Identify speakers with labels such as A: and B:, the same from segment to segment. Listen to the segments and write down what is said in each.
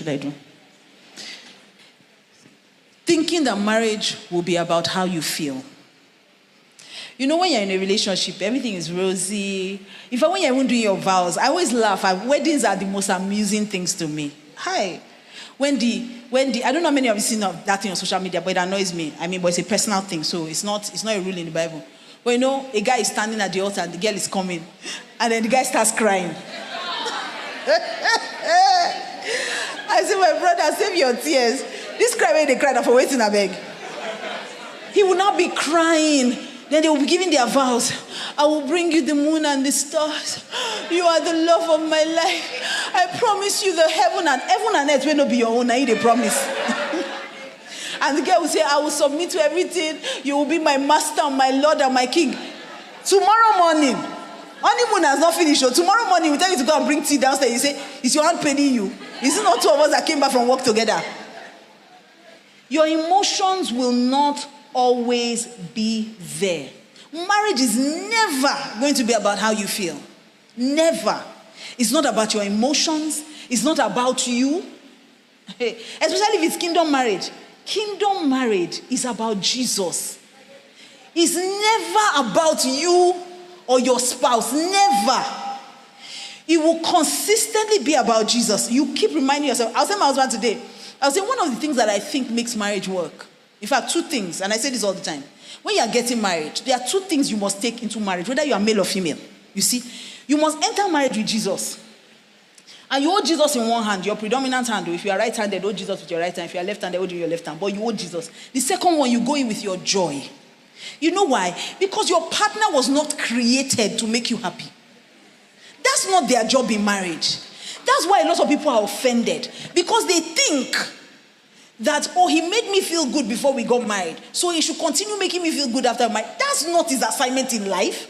A: should I do? Thinking that marriage will be about how you feel. You know, when you're in a relationship, everything is rosy. In fact, when you're even doing your vows, I always laugh. Weddings are the most amusing things to me. Hi. When the I don't know how many of you seen that thing on social media, but it annoys me. I mean, but it's a personal thing, so it's not a rule in the Bible. But you know, a guy is standing at the altar and the girl is coming, and then the guy starts crying. I say, my brother, save your tears. This cry when they cried for waiting, I beg. He will not be crying. Then they will be giving their vows. I will bring you the moon and the stars. You are the love of my life. I promise you the heaven and earth will not be your own. I need a promise. And the girl will say, I will submit to everything. You will be my master, my lord, and my king. Tomorrow morning, honeymoon has not finished. So tomorrow morning, we tell you to go and bring tea downstairs. You say, is your aunt paying you? Is it not two of us that came back from work together? Your emotions will not always be there. Marriage is never going to be about how you feel. Never. It's not about your emotions. It's not about you. Especially if it's kingdom marriage. Kingdom marriage is about Jesus. It's never about you or your spouse. Never. It will consistently be about Jesus. You keep reminding yourself. I was telling my husband today, I was saying one of the things that I think makes marriage work. In fact, two things, and I say this all the time. When you are getting married, there are two things you must take into marriage, whether you are male or female. You see, you must enter marriage with Jesus. And you hold Jesus in one hand, your predominant hand. If you are right-handed, hold Jesus with your right hand. If you are left-handed, hold your left hand. But you hold Jesus. The second one, you go in with your joy. You know why? Because your partner was not created to make you happy. That's not their job in marriage. That's why a lot of people are offended. Because they think that, oh, he made me feel good before we got married, so he should continue making me feel good after marriage. That's not his assignment in life.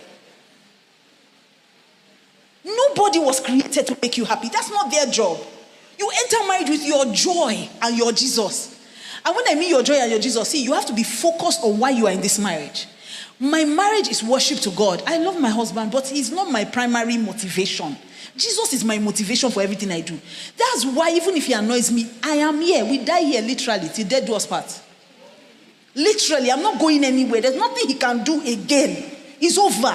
A: Nobody was created to make you happy. That's not their job. You enter marriage with your joy and your Jesus. And when I mean your joy and your Jesus, see, you have to be focused on why you are in this marriage. My marriage is worship to God. I love my husband, but he's not my primary motivation. Jesus is my motivation for everything I do. That's why even if he annoys me, I am here. We die here literally till death do us part. Literally, I'm not going anywhere. There's nothing he can do again. It's over.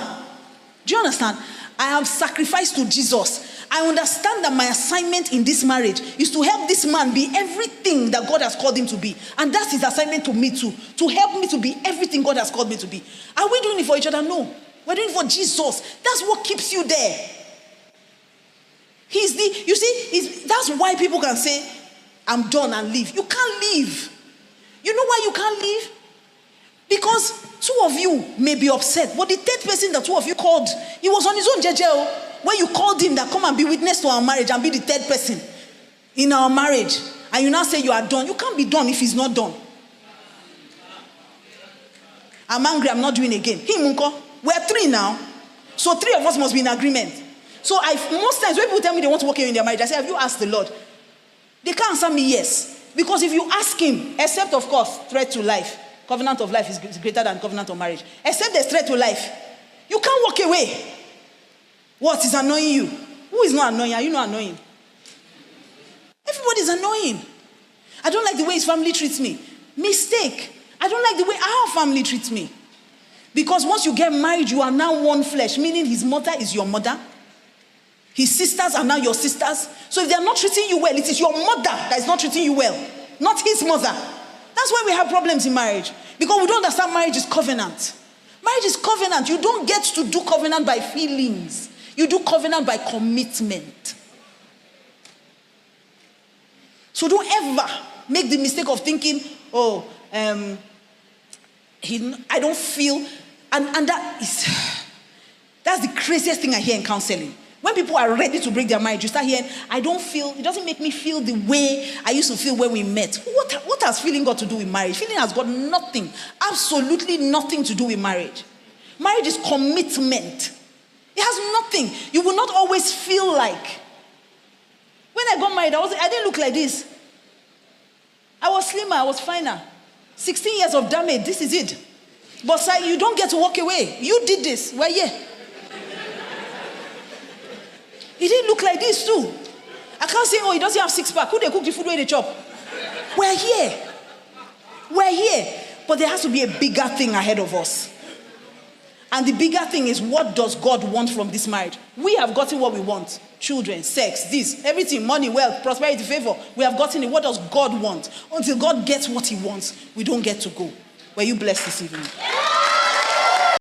A: Do you understand? I have sacrificed to Jesus. I understand that my assignment in this marriage is to help this man be everything that God has called him to be. And that's his assignment to me too. To help me to be everything God has called me to be. Are we doing it for each other? No. We're doing it for Jesus. That's what keeps you there. That's why people can say, I'm done and leave. You can't leave. You know why you can't leave? Because two of you may be upset, but the third person that two of you called, he was on his own jejel. When you called him that come and be witness to our marriage and be the third person in our marriage, and you now say you are done, you can't be done if he's not done. I'm angry, I'm not doing again. We're three now, so three of us must be in agreement. So most times when people tell me they want to walk in their marriage, I say, have you asked the Lord? They can't answer me yes. Because if you ask him, except of course, threat to life. Covenant of life is greater than covenant of marriage. Except there's threat to life. You can't walk away. What is annoying you? Who is not annoying? Are you not annoying? Everybody's annoying. I don't like the way his family treats me. Mistake. I don't like the way our family treats me. Because once you get married, you are now one flesh. Meaning his mother is your mother. His sisters are now your sisters. So if they are not treating you well, it is your mother that is not treating you well, not his mother. That's why we have problems in marriage. Because we don't understand marriage is covenant. Marriage is covenant. You don't get to do covenant by feelings. You do covenant by commitment. So don't ever make the mistake of thinking, I don't feel, and that's the craziest thing I hear in counseling. When people are ready to break their marriage, you start hearing, it doesn't make me feel the way I used to feel when we met. What has feeling got to do with marriage? Feeling has got nothing, absolutely nothing to do with marriage. Marriage is commitment. It has nothing. You will not always feel like. When I got married, I didn't look like this. I was slimmer, I was finer. 16 years of damage, this is it. But sir, you don't get to walk away. You did this. Well, yeah. It didn't look like this too. I can't say, oh, he doesn't have 6-pack. Who they cook the food where they chop? We're here. We're here. But there has to be a bigger thing ahead of us. And the bigger thing is, what does God want from this marriage? We have gotten what we want. Children, sex, this, everything, money, wealth, prosperity, favor. We have gotten it. What does God want? Until God gets what he wants, we don't get to go. Were you blessed this evening?